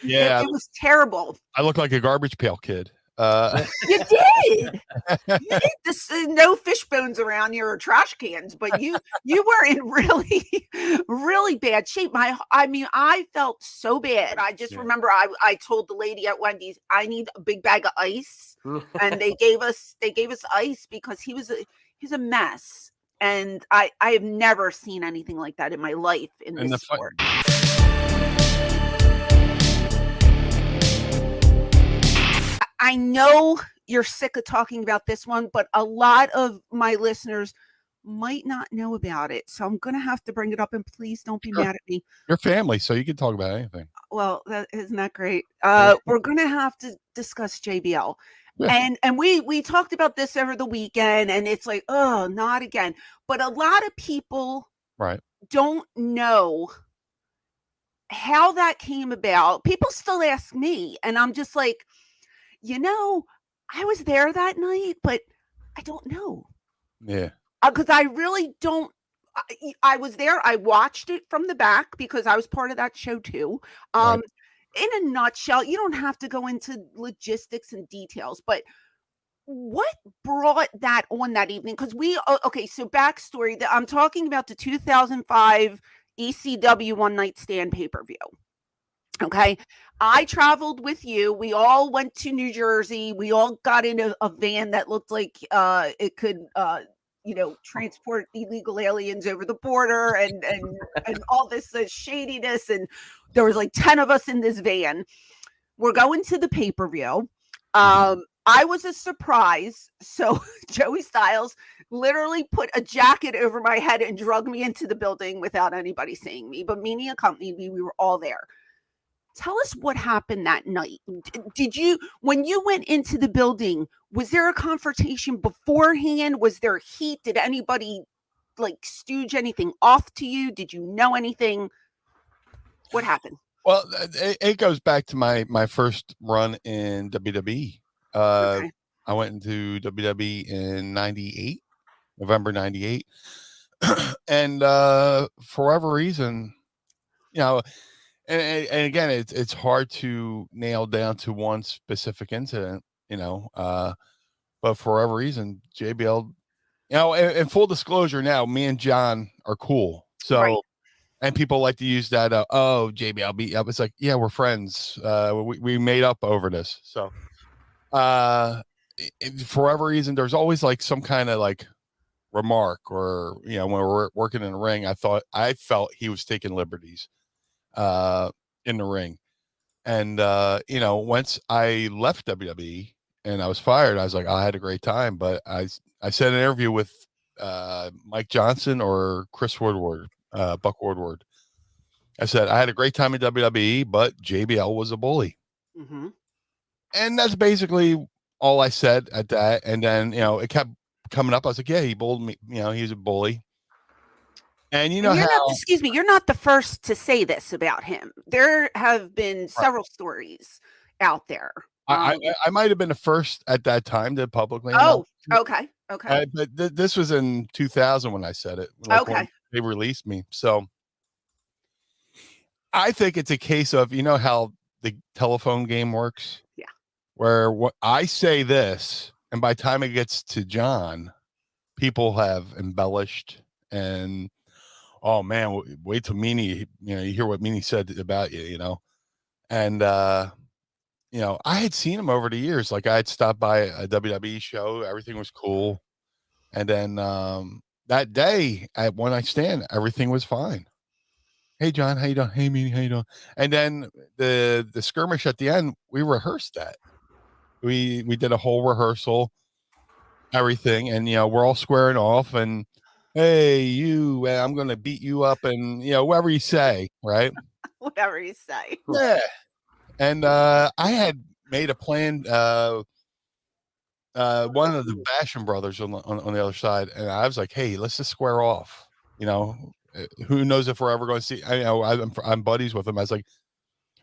Yeah, It was terrible. I look like a garbage pail kid. You did. You did this, no fish bones around you or trash cans, but you were in really, really bad shape. I mean, I felt so bad. I just remember I told the lady at Wendy's, I need a big bag of ice, and they gave us ice because he's a mess. And I have never seen anything like that in my life in And this sport. I know you're sick of talking about this one, but a lot of my listeners might not know about it. So I'm going to have to bring it up, and please don't be mad at me. Your family, so you can talk about anything. Well, isn't that great? We're going to have to discuss JBL. Yeah. And we talked about this over the weekend, and it's like, oh, not again. But a lot of people don't know how that came about. People still ask me, and I'm just like, I was there that night, but I don't know. Yeah. Because I really don't. I was there. I watched it from the back because I was part of that show too. In a nutshell, you don't have to go into logistics and details, but what brought that on that evening? Because so backstory, that I'm talking about the 2005 ECW One Night Stand pay-per-view. Okay. I traveled with you. We all went to New Jersey. We all got in a van that looked like it could transport illegal aliens over the border and all this shadiness. And there was like 10 of us in this van. We're going to the pay-per-view. I was a surprise. So Joey Styles literally put a jacket over my head and drug me into the building without anybody seeing me. But Meanie accompanied me. We were all there. Tell us what happened that night. When you went into the building, was there a confrontation beforehand? Was there heat? Did anybody stooge anything off to you? Did you know anything? What happened? Well, it goes back to my first run in WWE. I went into WWE in 98, November 98. And for whatever reason, and again, it's hard to nail down to one specific incident, but for whatever reason, JBL, in full disclosure now, me and John are cool. So, and people like to use that, JBL beat you up. It's like, yeah, we're friends. We made up over this. So, for whatever reason, there's always some kind of remark or, when we're working in the ring, I felt he was taking liberties in the ring. And once I left WWE and I was fired, I was like, I had a great time. But I said in an interview with Mike Johnson or Chris Woodward, Buck Woodward, I said I had a great time in WWE, but JBL was a bully. And that's basically all I said at that. And then it kept coming up. I was like, yeah, he bullied me. He was a bully. And you're not the first to say this about him. There have been several stories out there. I might have been the first at that time to publicly. Okay. But this was in 2000 when I said it. When they released me. So I think it's a case of, how the telephone game works? Yeah. Where I say this, and by the time it gets to John, people have embellished and, oh man, wait till Meanie, you hear what Meanie said about you, and, I had seen him over the years. I had stopped by a WWE show. Everything was cool. And then, that day at One Night Stand, everything was fine. Hey, John, how you doing? Hey, Meanie, how you doing? And then the skirmish at the end, we rehearsed that. We did a whole rehearsal, everything. And, we're all squaring off and, hey, I'm going to beat you up and, whatever you say, right? Whatever you say. Yeah. And I had made a plan, one of the Basham brothers on the other side, and I was like, hey, let's just square off. Who knows if we're ever going to see, I'm buddies with him. I was like,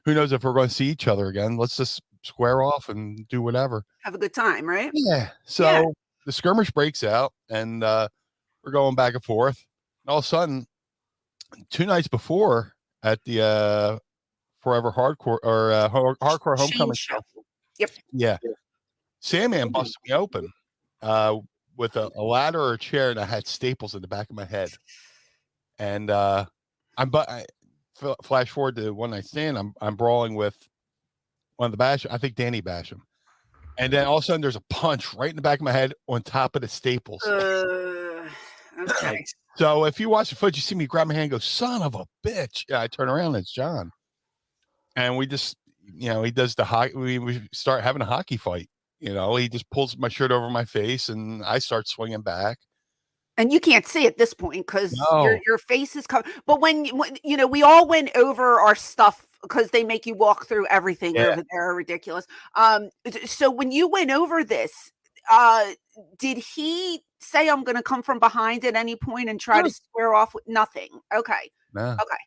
who knows if we're going to see each other again? Let's just square off and do whatever. Have a good time, right? Yeah. So the skirmish breaks out and we're going back and forth. And all of a sudden, 2 nights before at the Forever Hardcore or Hardcore Shane Homecoming show. show. Yep. Yeah. Sandman busted me open with a ladder or a chair, and I had staples in the back of my head. And flash forward to one night stand. I'm brawling with one of the Bash. I think Danny Basham. And then all of a sudden, there's a punch right in the back of my head on top of the staples. Okay. So if you watch the footage, you see me grab my hand and go, son of a bitch. Yeah, I turn around and it's John. And we just, he does the hockey. We start having a hockey fight. He just pulls my shirt over my face and I start swinging back. And you can't see at this point because No. your face is covered. But when we all went over our stuff because they make you walk through everything over there. Ridiculous. So when you went over this, did he say I'm going to come from behind at any point and try to square off with nothing? Okay. Nah. Okay.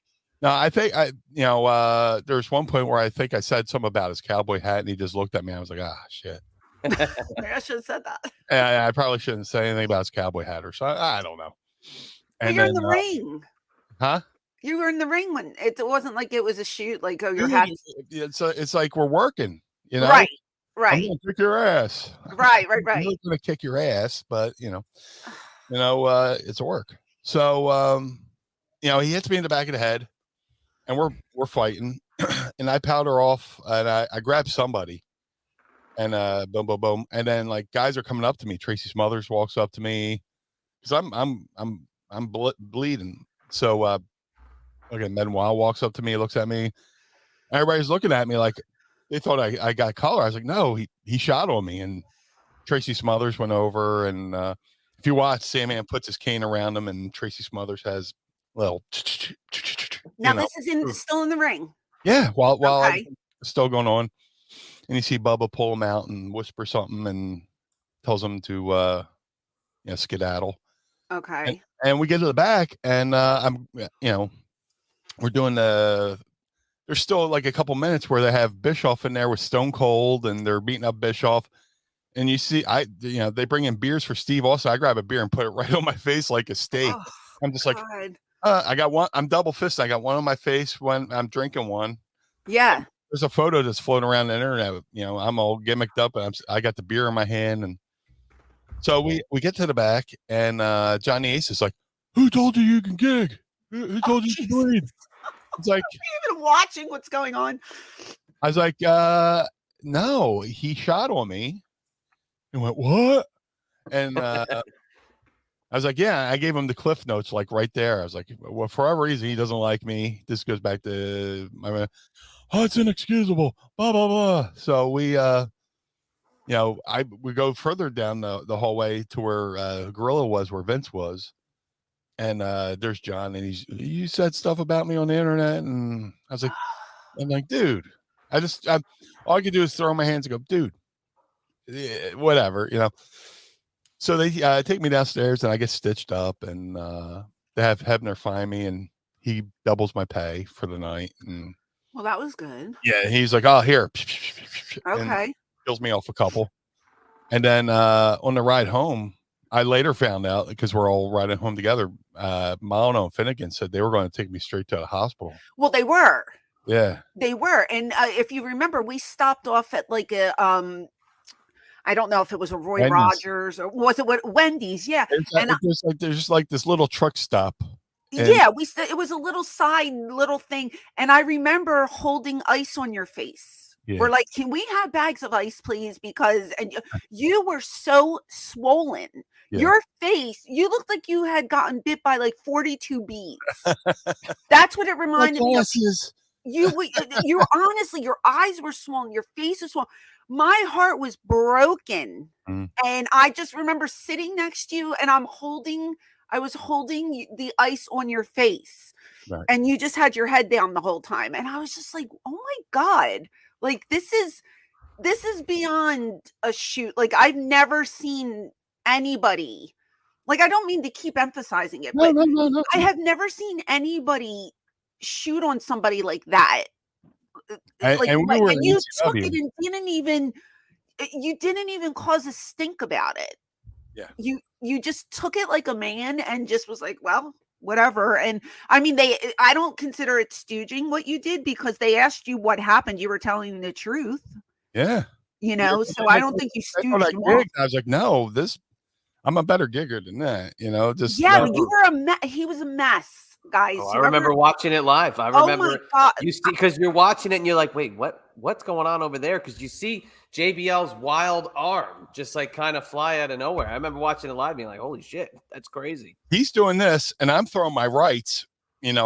No, I think there's one point where I think I said something about his cowboy hat and he just looked at me. I was like, shit. Maybe I should have said that. I probably shouldn't say anything about his cowboy hat or something. I don't know. And you're in the ring. Huh? You were in the ring when it wasn't like it was a shoot, like, your hat. It's like we're working, Right. I'm gonna kick your ass. Right. I'm not gonna kick your ass, but it's a work. So he hits me in the back of the head and we're fighting and I powder off and I grab somebody and boom, boom, boom. And then like guys are coming up to me. Tracy Smothers walks up to me because I'm bleeding. So again, Benoit walks up to me, looks at me. Everybody's looking at me like they thought I got collar. I was like, no, he shot on me. And Tracy Smothers went over and if you watch, Sandman puts his cane around him and Tracy Smothers has little now this is still in the ring. Yeah, while okay. Still going on. And you see Bubba pull him out and whisper something and tells him to skedaddle. Okay. And we get to the back and we're doing there's still like a couple minutes where they have Bischoff in there with Stone Cold and they're beating up Bischoff. And you see, they bring in beers for Steve. Also, I grab a beer and put it right on my face like a steak. Oh, I'm just like, I got one. I'm double fisted. I got one on my face when I'm drinking one. Yeah. There's a photo that's floating around the internet. I'm all gimmicked up and I got the beer in my hand. And so we get to the back and Johnny Ace is like, who told you can gig? Who told you to bleed? It's like, are you even watching what's going on? I was like, no, he shot on me. He went, what? And I was like, yeah, I gave him the cliff notes like right there. I was like, well, for whatever reason, he doesn't like me. This goes back to it's inexcusable, blah, blah, blah. So we, we go further down the hallway to where Gorilla was, where Vince was. And there's John and you said stuff about me on the internet. And I was like, dude, all I could do is throw my hands and go, dude, whatever, So they take me downstairs and I get stitched up and they have Hebner find me and he doubles my pay for the night. And well, that was good. Yeah, he's like, oh, here. Okay. And kills me off a couple. And then on the ride home, I later found out because we're all riding home together. Milano and Finnegan said they were going to take me straight to the hospital. Well, they were. Yeah. They were. And if you remember, we stopped off at like a I don't know if it was a Roy Wendy's. Rogers or was it what Wendy's? Yeah. There's just like this little truck stop. Yeah, it was a little side little thing. And I remember holding ice on your face. Yeah. We're like, can we have bags of ice, please? Because you were so swollen. Yeah. Your face, you looked like you had gotten bit by like 42 bees. That's what it reminded me of. You honestly, your eyes were swollen, your face was swollen. My heart was broken. And I just remember sitting next to you and I was holding the ice on your face. Right. And you just had your head down the whole time. And I was just like, oh my God, like this is beyond a shoot. Like I've never seen anybody, like I don't mean to keep emphasizing it, but no. I have never seen anybody shoot on somebody like that. And you took it and you didn't even cause a stink about it. Yeah. You just took it like a man and just was like, well, whatever. And I mean, I don't consider it stooging what you did, because they asked you what happened. You were telling the truth, Yeah. so I don't think you That's what I stooged them off. gigged. I was like, no, I'm a better gigger than that, just Yeah, let but you were he was a mess, guys. Oh, I remember watching it live. I Oh my remember God. you see, because you're watching it and you're like, wait, what's going on over there? Because you see JBL's wild arm just like kind of fly out of nowhere. I remember watching it live being like, holy shit, that's crazy. he's doing this and I'm throwing my rights, and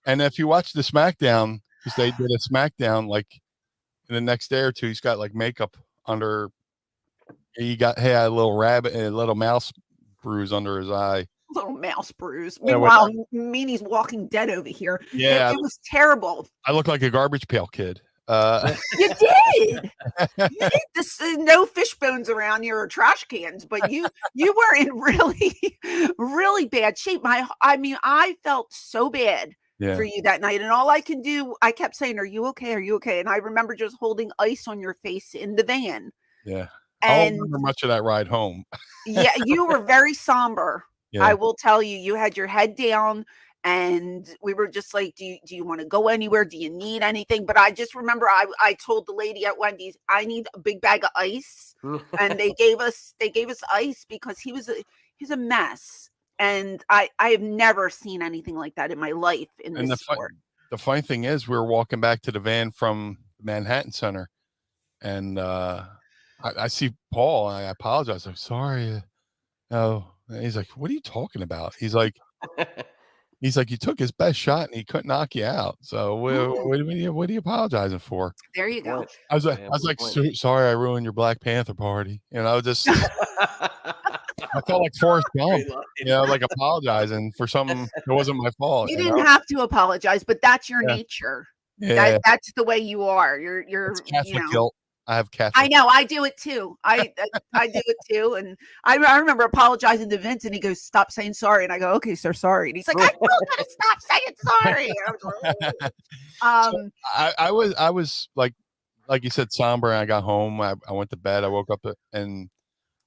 if you watch the SmackDown, because they did a SmackDown like in the next day or two, he's got like makeup under. He had a little rabbit and a little mouse bruise under his eye. Little mouse bruise. Yeah, Meanwhile, Meanie's walking dead over here. Yeah, it was terrible. I look like a garbage pail kid. You did. You did. This, no fish bones around you or trash cans, but you were in really, really bad shape. I mean, I felt so bad for you that night, and all I can do, I kept saying, "Are you okay? Are you okay?" And I remember just holding ice on your face in the van. Yeah, and I don't remember much of that ride home. Yeah, you were very somber. Yeah. I will tell you, you had your head down, and we were just like, do you want to go anywhere? Do you need anything? But I just remember I told the lady at Wendy's, I need a big bag of ice. And they gave us ice, because he's a mess. And I have never seen anything like that in my life in this sport. The funny thing is, we were walking back to the van from Manhattan Center, and I see Paul, and I apologize. I'm sorry. No. And he's like, what are you talking about? He's like, you took his best shot and he couldn't knock you out. So what are you apologizing for? There you go. I was like, sorry, I ruined your Black Panther party. Just I felt like Forrest Gump, like apologizing for something that wasn't my fault. You didn't have to apologize, but that's your nature. Yeah, that's the way you are. You're Catholic guilt. I have Catholic. I know. I do it too. I do it too. And I remember apologizing to Vince, and he goes, "Stop saying sorry." And I go, "Okay, sir, sorry." And he's like, "I told you to stop saying sorry." I was like you said, somber. And I got home. I went to bed. I woke up and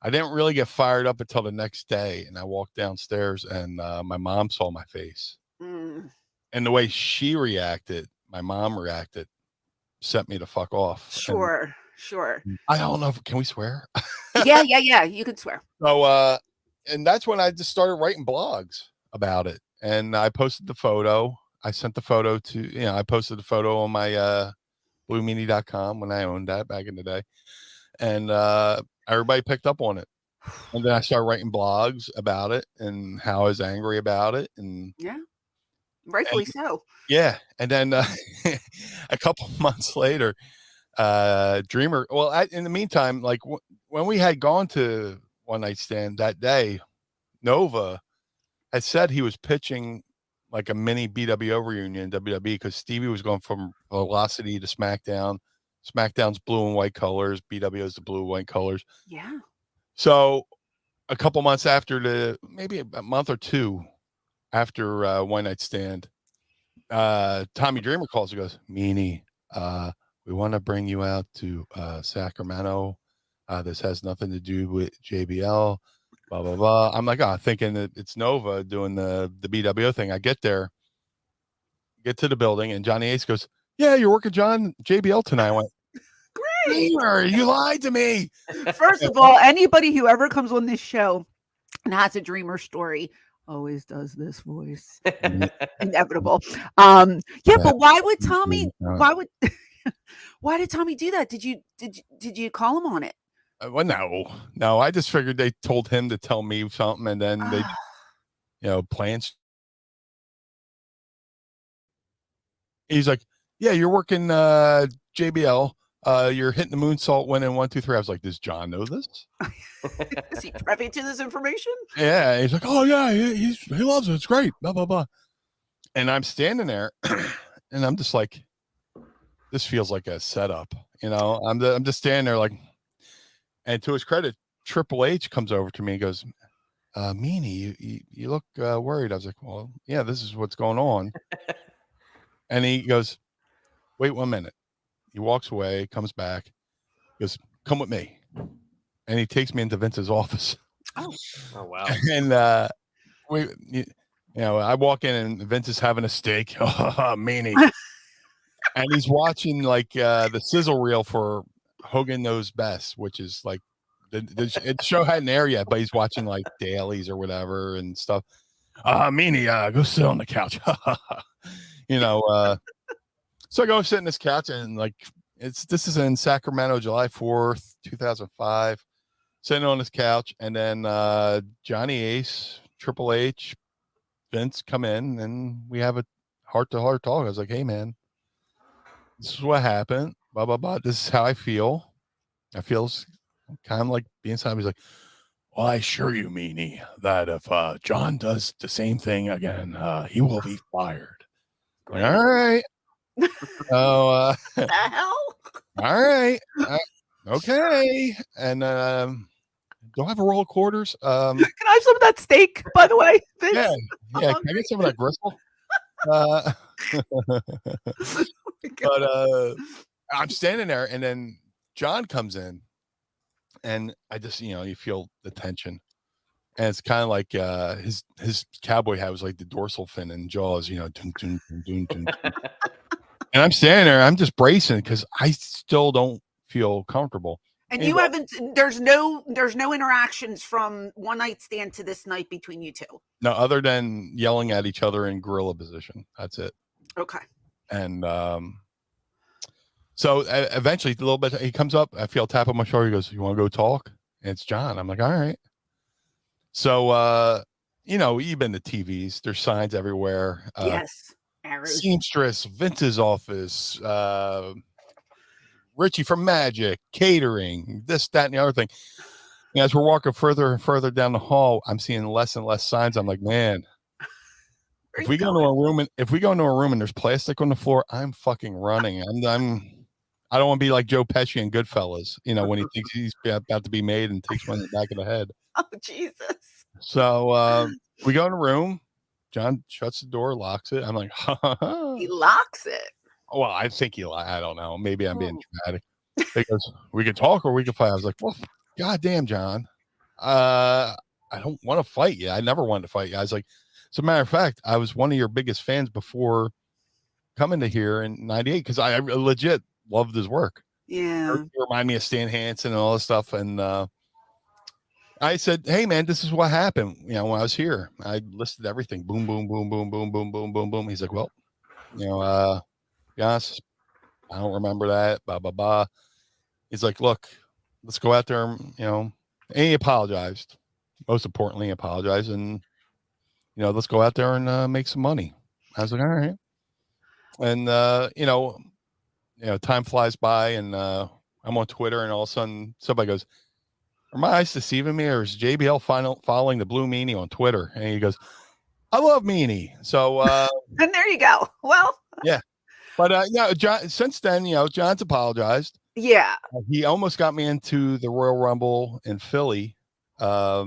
I didn't really get fired up until the next day. And I walked downstairs, and my mom saw my face, and the way she reacted, my mom reacted, sent me to fuck off. Sure. I don't know. Can we swear? Yeah. You can swear. So, and that's when I just started writing blogs about it. And I posted the photo. I sent the photo to, I posted the photo on my bluemeanie.com when I owned that back in the day. And everybody picked up on it. And then I started writing blogs about it and how I was angry about it. And yeah, rightfully so. Yeah. And then a couple months later, Dreamer, in the meantime, like when we had gone to One Night Stand that day, Nova had said he was pitching like a mini BWO reunion in WWE, because Stevie was going from Velocity to SmackDown. SmackDown's blue and white colors, BWO's the blue and white colors. Yeah. So a couple months after maybe a month or two after One Night Stand, Tommy Dreamer calls and goes, Meanie, we want to bring you out to Sacramento. This has nothing to do with JBL, blah, blah, blah. I'm like, thinking that it's Nova doing the BWO thing. I get there, get to the building, and Johnny Ace goes, yeah, you're working JBL tonight. I went, great. You lied to me. First of all, anybody who ever comes on this show and has a Dreamer story always does this voice. Inevitable. But why would Tommy, why did Tommy do that? Did you call him on it? Well, no. I just figured they told him to tell me something, and then they, plans. He's like, yeah, you're working JBL. You're hitting the moonsault, winning 1, 2, 3. I was like, does John know this? Is he privy to this information? Yeah. He's like, oh yeah, he loves it. It's great. Blah blah blah. And I'm standing there, and I'm just like, this feels like a setup. I'm just standing there like, and to his credit, Triple H comes over to me and goes, Meanie, you look worried. I was like, well, yeah, this is what's going on. And he goes, wait 1 minute. He walks away, comes back, goes, come with me. And he takes me into Vince's office. Oh wow. And You know, I walk in and Vince is having a steak. Meanie. And he's watching like the sizzle reel for Hogan Knows Best, which is like the show hadn't aired yet, but he's watching like dailies or whatever and stuff. Meanie, go sit on the couch. You know, so I go sit in this couch and like this is in Sacramento, July 4th, 2005. Sitting on this couch, and then Johnny Ace, Triple H, Vince come in, and we have a heart-to-heart talk. I was like, "Hey, man, this is what happened. Blah blah blah. This is how I feel. I feel kind of like being inside." He's like, "Well, I assure you, Meanie, that if John does the same thing again, he will be fired." Like, all right. So, The hell? all right. Okay. And do I have a roll of quarters? Can I have some of that steak, by the way? Vince? Yeah. Can I get some of that gristle? But I'm standing there, and then John comes in, and I just, you feel the tension, and it's kind of like his cowboy hat was like the dorsal fin in Jaws, dun, dun, dun, dun, dun, dun. And I'm standing there, I'm just bracing because I still don't feel comfortable. And you haven't. There's no interactions from one night stand to this night between you two. No, other than yelling at each other in gorilla position. That's it. Okay. And so eventually, a little bit, he comes up. I feel a tap on my shoulder. He goes, "You want to go talk?" And it's John. I'm like, "All right." So you've been to TVs. There's signs everywhere. Yes. Arrows. Seamstress, Vince's office, Richie from Magic, catering, this, that, and the other thing. And as we're walking further and further down the hall, I'm seeing less and less signs. I'm like, man, if we go into a room and there's plastic on the floor, I'm fucking running. I don't want to be like Joe Pesci in Goodfellas, when he thinks he's about to be made and takes one in the back of the head. Oh, Jesus. So we go in a room. John shuts the door, locks it. I'm like, He locks it. Well, I think I don't know. Maybe I'm being dramatic. He goes, "We can talk or we can fight." I was like, "Well, goddamn, John. I don't want to fight you. I never wanted to fight you." I was like, as a matter of fact, I was one of your biggest fans before coming to here in '98 because I legit loved his work. Yeah. It reminded me of Stan Hansen and all this stuff. And I said, "Hey, man, this is what happened. When I was here, I listed everything. Boom, boom, boom, boom, boom, boom, boom, boom, boom." He's like, "Well, yes, I don't remember that, blah, blah, blah." He's like, "Look, let's go out there, and he apologized. Most importantly, he apologized. And, let's go out there and make some money." I was like, "All right." And, time flies by, and I'm on Twitter, and all of a sudden somebody goes, "Are my eyes deceiving me, or is JBL following the Blue Meanie on Twitter?" And he goes, "I love Meanie." So, and there you go. Well, yeah. But John, since then, John's apologized. Yeah. He almost got me into the Royal Rumble in Philly. I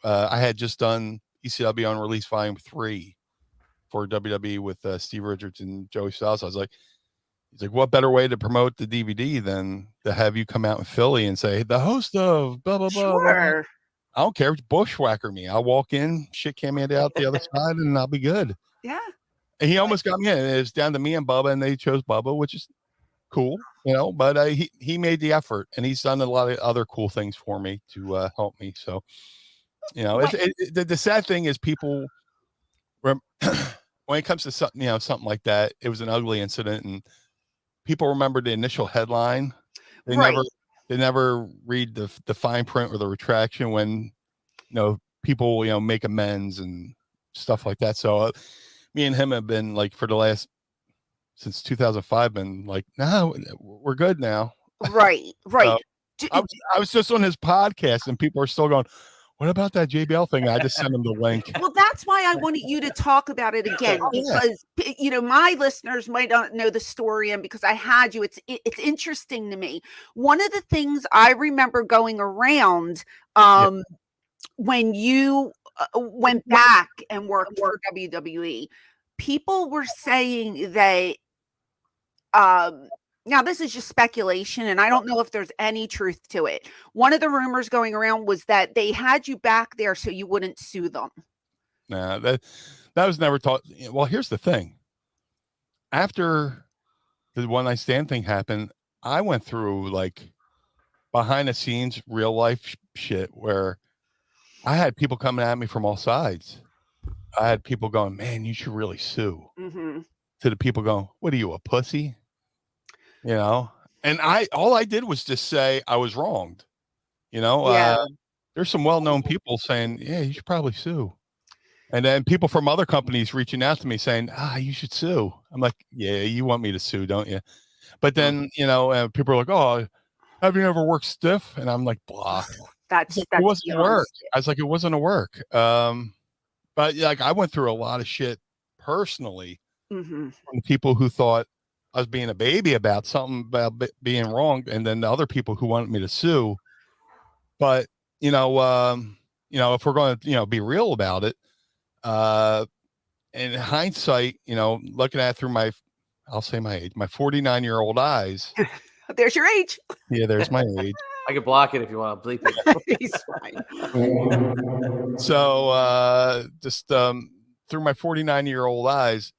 had just done ECW on Release Volume 3 for WWE with Steve Richards and Joey Styles. I was like, he's like, "What better way to promote the DVD than to have you come out in Philly and say, the host of blah, blah, blah, Sure. blah." I don't care. Bushwhacker me. I'll walk in, shit came out the other side, and I'll be good. Yeah. And he almost got me in. It was down to me and Bubba, and they chose Bubba, which is cool, but he made the effort, and he's done a lot of other cool things for me to help me. So, the sad thing is people, when it comes to something like that, it was an ugly incident, and people remember the initial headline. They never read the fine print or the retraction when, people, make amends and stuff like that. So me and him have been like for the last, since 2005, been like, "No, we're good now." Right. So I was just on his podcast, and people are still going, "What about that JBL thing?" I just sent them the link. Well, that's why I wanted you to talk about it again, because my listeners might not know the story, and because I had you, it's interesting to me. One of the things I remember going around when you went back and worked for WWE, people were saying that now this is just speculation, and I don't know if there's any truth to it. One of the rumors going around was that they had you back there so you wouldn't sue them. Nah, that was never taught. Well, here's the thing. After the one night stand thing happened, I went through like behind the scenes real life shit where I had people coming at me from all sides. I had people going, man, you should really sue. Mm-hmm. To the people going, what are you, a pussy? You know? And all I did was just say I was wronged. You know, Yeah. there's some well-known people saying, yeah, you should probably sue. And then people from other companies reaching out to me saying, you should sue. I'm like, yeah, you want me to sue, don't you? But then, you know, people are like, oh, have you ever worked stiff? And I'm like, blah. That's It wasn't beyond work. stiff. I was like, it wasn't a work. But like I went through a lot of shit personally Mm-hmm. from people who thought I was being a baby about something about being wrong, and then the other people who wanted me to sue. But you know, if we're going to be real about it, in hindsight, looking at it through I'll say my age, my 49-year-old eyes. There's your age. Yeah, there's my age. I can block it if you want to bleep it. He's fine. So just through my 49-year-old eyes,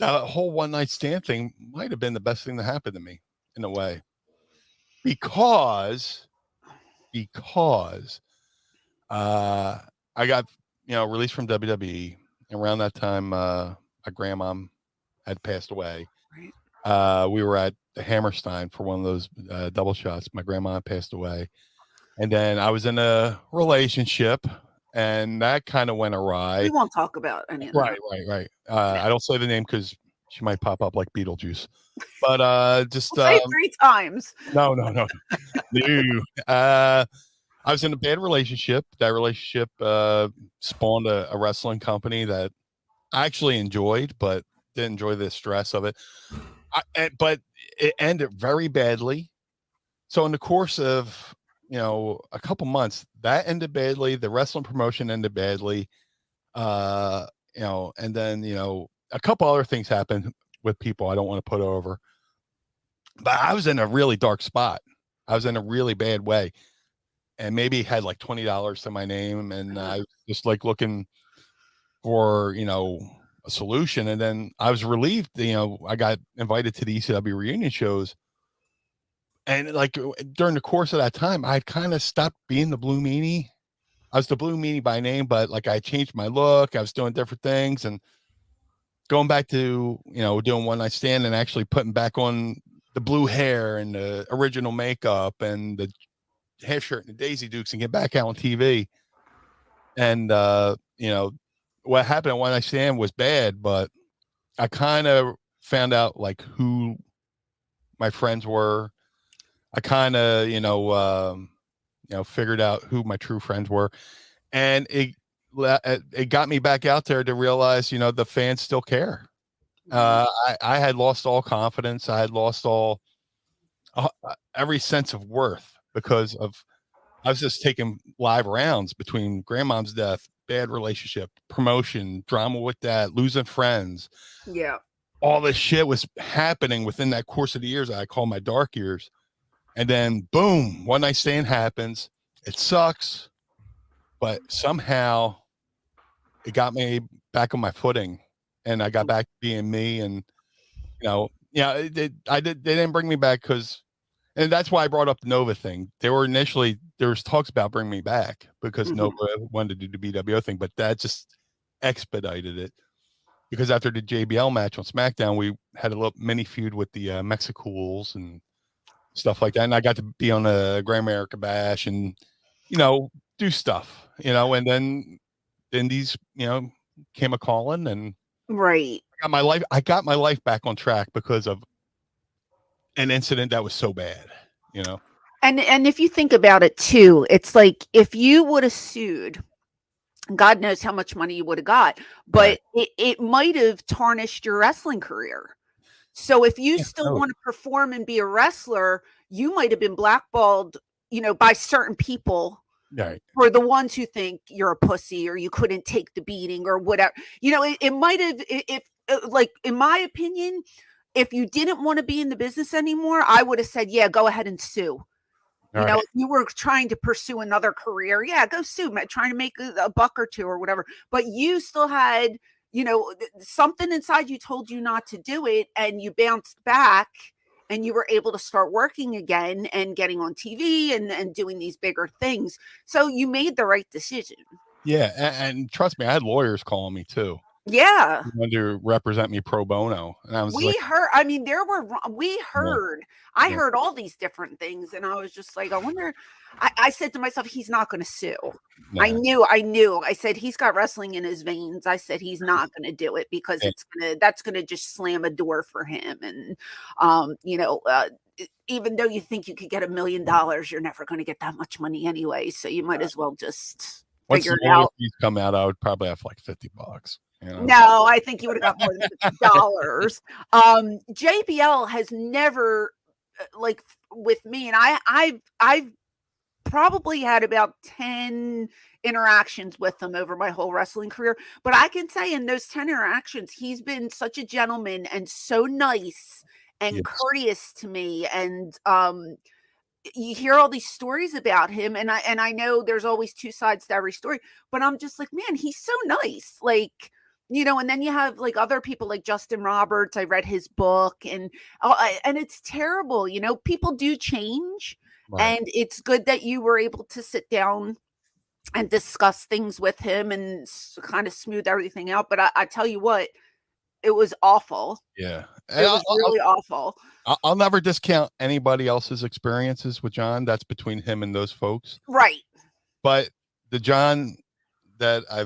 that whole one night stand thing might have been the best thing that happened to me in a way, because I got released from WWE. Around that time, my grandmom had passed away. Right. We were at the Hammerstein for one of those double shots. My grandma had passed away, and then I was in a relationship, and that kind of went awry. We won't talk about any of that. Right. I don't say the name because she might pop up like Beetlejuice, but just Say it 3 times. No. I was in a bad relationship. That relationship spawned a wrestling company that I actually enjoyed, but didn't enjoy the stress of it. But it ended very badly. So in the course of a couple months, that ended badly. The wrestling promotion ended badly. And then a couple other things happened with people I don't want to put over. But I was in a really dark spot. I was in a really bad way. And maybe had like $20 to my name, and I was just like looking for a solution. And then I was relieved. I got invited to the ECW reunion shows, and like during the course of that time, I kind of stopped being the Blue Meanie. I was the Blue Meanie by name, but like I changed my look. I was doing different things and going back to doing one night stand and actually putting back on the blue hair and the original makeup and the half shirt and the Daisy Dukes and get back out on TV. And what happened at One Night Stand was bad, but I kind of found out like who my friends were. I kind of figured out who my true friends were, and it got me back out there to realize the fans still care. I had lost all confidence. I had lost every sense of worth because I was just taking live rounds between grandmom's death, bad relationship, promotion, drama with that, losing friends. Yeah. All this shit was happening within that course of the years I call my dark years. And then boom, one night stand happens. It sucks, but somehow it got me back on my footing, and I got back to being me. And they didn't bring me back and that's why I brought up the Nova thing. There was talks about bringing me back because Nova wanted to do the BWO thing, but that just expedited it. Because after the JBL match on SmackDown, we had a little mini feud with the Mexicools and stuff like that. And I got to be on a Grand America Bash and, do stuff, and then Indies, came a calling, and right. I got my life back on track because of an incident that was so bad, And if you think about it too, it's like if you would have sued, God knows how much money you would have got, but right. it might have tarnished your wrestling career. So if you still want to perform and be a wrestler, you might have been blackballed, by certain people. Right. For the ones who think you're a pussy or you couldn't take the beating or whatever. It might have, if like in my opinion, if you didn't want to be in the business anymore, I would have said, yeah, go ahead and sue. If you were trying to pursue another career, yeah, go sue, trying to make a buck or two or whatever. But you still had, something inside you told you not to do it, and you bounced back and you were able to start working again and getting on TV and doing these bigger things. So you made the right decision. Yeah. And trust me, I had lawyers calling me too. Yeah. Who wanted to represent me pro bono. And I was like, I heard all these different things. And I was just like, I wonder, I said to myself, he's not going to sue. nah. I knew. I said, he's got wrestling in his veins. I said, he's not going to do it because that's going to just slam a door for him. And, even though you think you could get $1 million, you're never going to get that much money anyway. So you might as well just once figure the it out. fees come out, I would probably have like $50. No, I think you would have got more than $50. JBL has never, like with me, and I've probably had about 10 interactions with him over my whole wrestling career. But I can say in those 10 interactions, he's been such a gentleman and so nice and courteous to me. And you hear all these stories about him, and I know there's always two sides to every story, but I'm just like, man, he's so nice. Like, and then you have like other people like Justin Roberts. I read his book, and it's terrible. People do change, and it's good that you were able to sit down and discuss things with him and kind of smooth everything out. But I tell you what, it was awful. Yeah. It was really awful. I'll never discount anybody else's experiences with John. That's between him and those folks. Right. But the John that I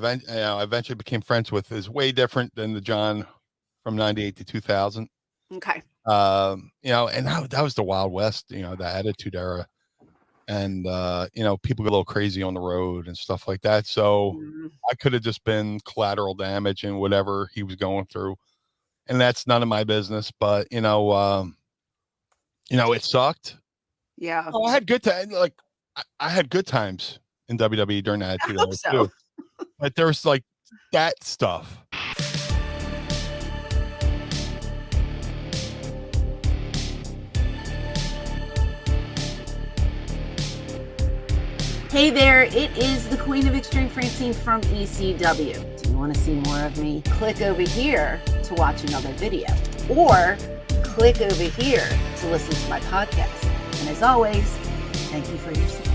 eventually became friends with is way different than the John from 98 to 2000. Okay. And that was the Wild West, the Attitude Era. And, people get a little crazy on the road and stuff like that. So I could have just been collateral damage and whatever he was going through. And that's none of my business. But, it sucked. Yeah. I had good time. Like, I had good times in WWE during that Attitude Era too. But there's like that stuff. Hey there, it is the Queen of Extreme, Francine from ECW. Do you want to see more of me? Click over here to watch another video, or click over here to listen to my podcast. And as always, thank you for your support.